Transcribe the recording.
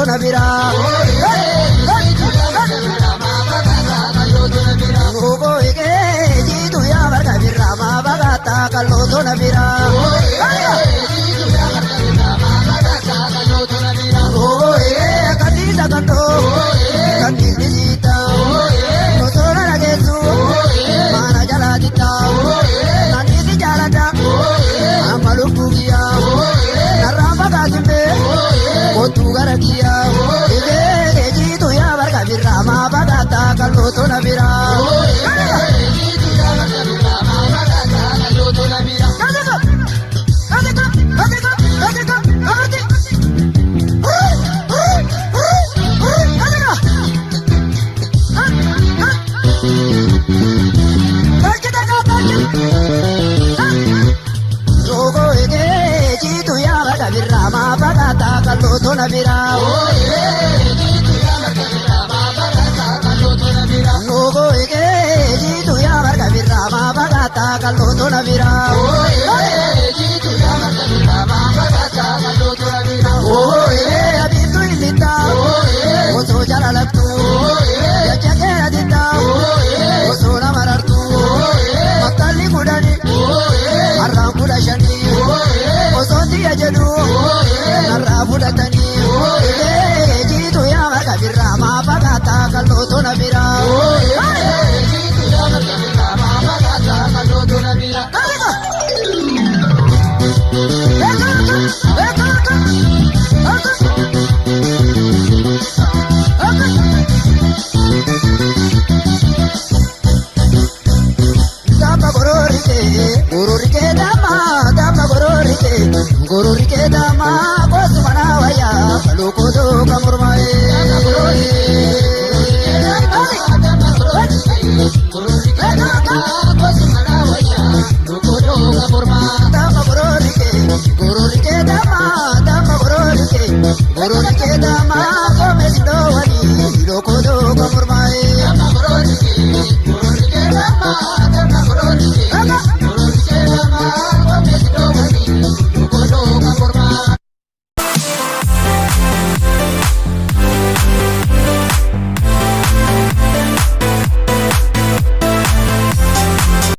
na bira. Nugo ege jitu ya barka bira ma bagata kalloto na bira. Nugo ege kadisa kanto kadisi jita. Nosora na gesu mana jala jita. Nandisi jala da amalu pugia. Naramba kasimbe kotu garagia. Ege jitu ya barka bira ma bagata kalloto na bira. Kalotona bira, Nogo ege jitu ya barka bira ma bagata kalotona bira.